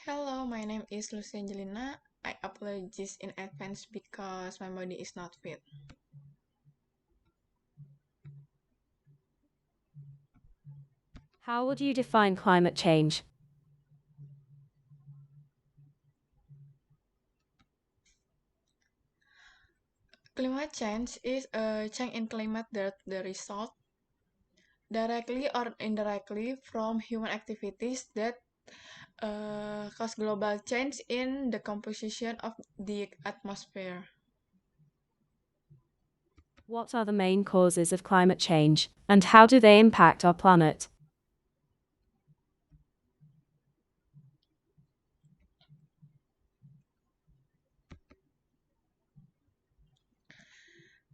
Hello, my name is Lusy Angelina. I apologize in advance because my body is not fit. How would you define climate change? Climate change is a change in climate that the result, directly or indirectly, from human activities that cause global change in the composition of the atmosphere. What are the main causes of climate change, and how do they impact our planet?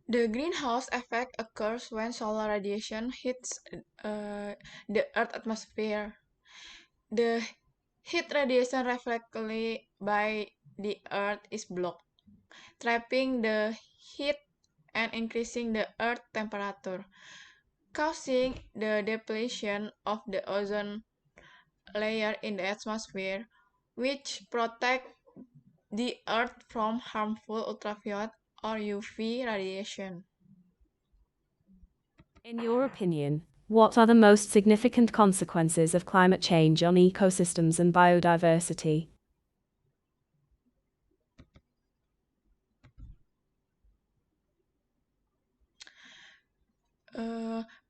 The greenhouse effect occurs when solar radiation hits the Earth's atmosphere. The heat radiation reflected by the Earth is blocked, trapping the heat and increasing the Earth temperature, causing the depletion of the ozone layer in the atmosphere, which protect the Earth from harmful ultraviolet or UV radiation. In your opinion, what are the most significant consequences of climate change on ecosystems and biodiversity?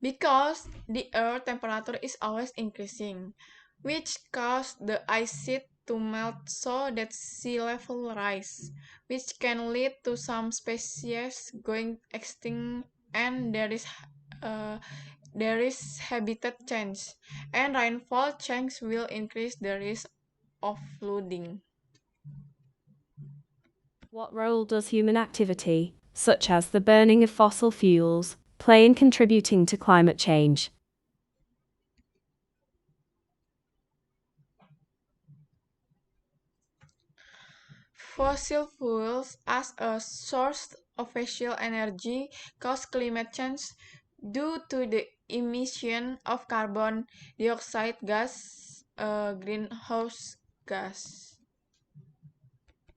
Because the Earth temperature is always increasing, which cause the ice sheet to melt so that sea level rise, which can lead to some species going extinct, and uh, there is habitat change, and rainfall change will increase the risk of flooding. What role does human activity, such as the burning of fossil fuels, play in contributing to climate change? Fossil fuels as a source of fossil energy cause climate change due to the emission of carbon dioxide gas, a greenhouse gas.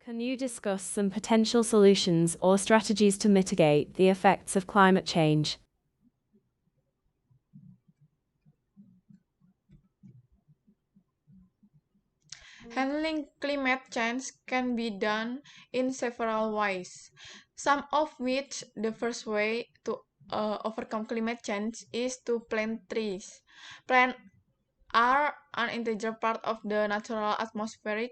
Can you discuss some potential solutions or strategies to mitigate the effects of climate change? Handling climate change can be done in several ways, some of which the first way to overcome climate change is to plant trees. Plants are an integral part of the natural atmospheric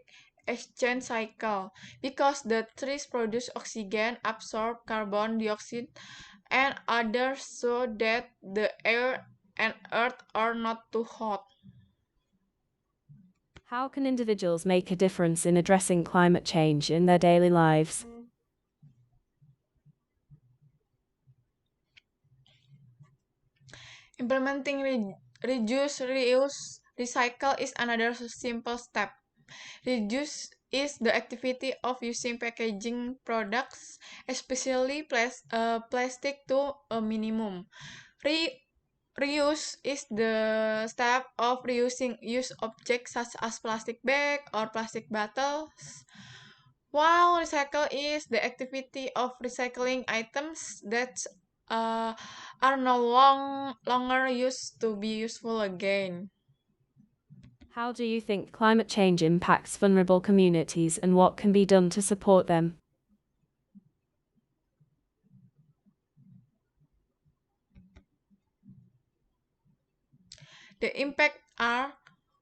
exchange cycle because the trees produce oxygen, absorb carbon dioxide, and others so that the air and earth are not too hot. How can individuals make a difference in addressing climate change in their daily lives? Implementing reduce, reuse, recycle is another simple step. Reduce is the activity of using packaging products, especially plastic, to a minimum. Re- Reuse is the step of reusing used objects such as plastic bag or plastic bottles, while recycle is the activity of recycling items that uh, are no longer used to be useful again. How do you think climate change impacts vulnerable communities and what can be done to support them? The impact are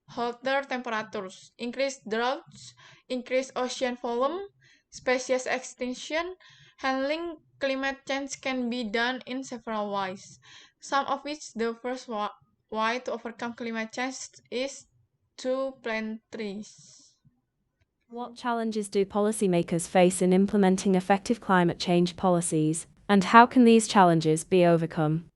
hotter temperatures, increased droughts, increased ocean volume, species extinction. Handling climate change can be done in several ways, some of which the first way to overcome climate change is to plant trees. What challenges do policymakers face in implementing effective climate change policies, and how can these challenges be overcome?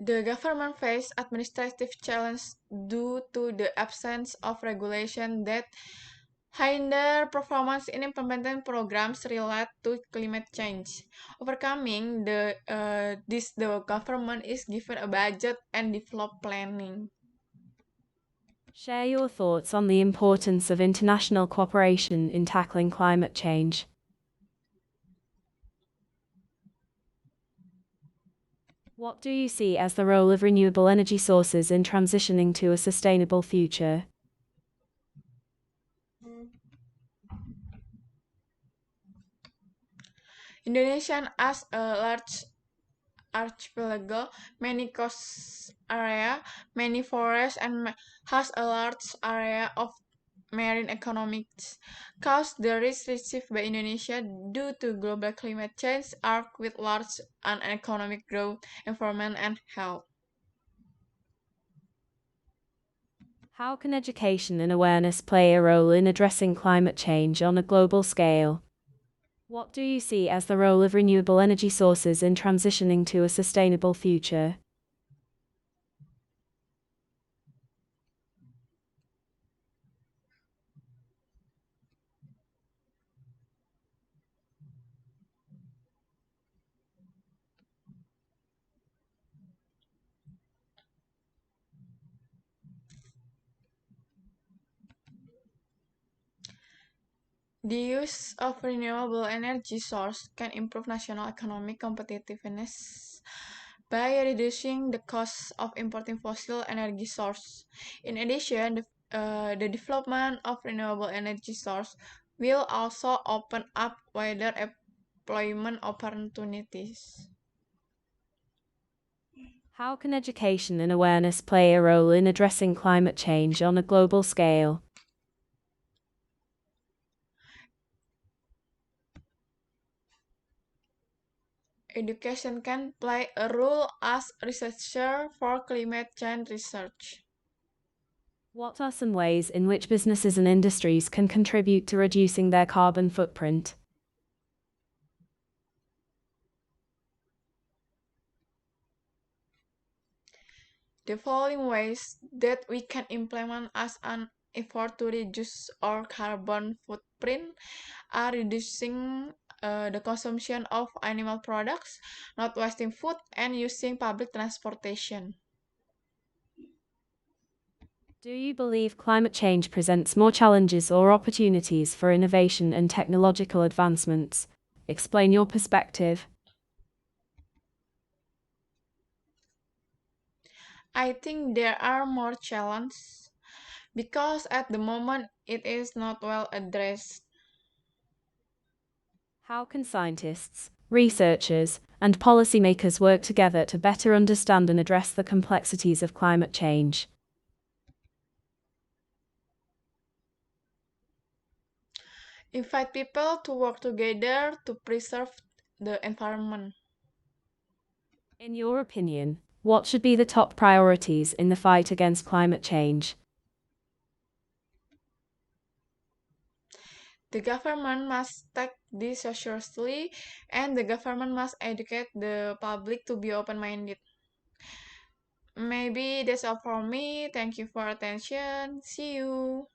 The government faced administrative challenges due to the absence of regulation that Hinder performance in implementing programs related to climate change. Overcoming the government is given a budget and develop planning. Share your thoughts on the importance of international cooperation in tackling climate change. What do you see as the role of renewable energy sources in transitioning to a sustainable future? Indonesia as a large archipelago, many coast area, many forests, and has a large area of marine economics. Cause the risk received by Indonesia due to global climate change are with large economic growth, environment, and health. How can education and awareness play a role in addressing climate change on a global scale? What do you see as the role of renewable energy sources in transitioning to a sustainable future? The use of renewable energy source can improve national economic competitiveness by reducing the cost of importing fossil energy source. In addition, the development of renewable energy source will also open up wider employment opportunities. How can education and awareness play a role in addressing climate change on a global scale? Education can play a role as researcher for climate change research. What are some ways in which businesses and industries can contribute to reducing their carbon footprint? The following ways that we can implement as an effort to reduce our carbon footprint are reducing the consumption of animal products, not wasting food, and using public transportation. Do you believe climate change presents more challenges or opportunities for innovation and technological advancements? Explain your perspective. I think there are more challenges because at the moment it is not well addressed. How can scientists, researchers, and policymakers work together to better understand and address the complexities of climate change? Invite people to work together to preserve the environment. In your opinion, what should be the top priorities in the fight against climate change? The government must take this seriously, and the government must educate the public to be open-minded. Maybe that's all for me. Thank you for attention. See you.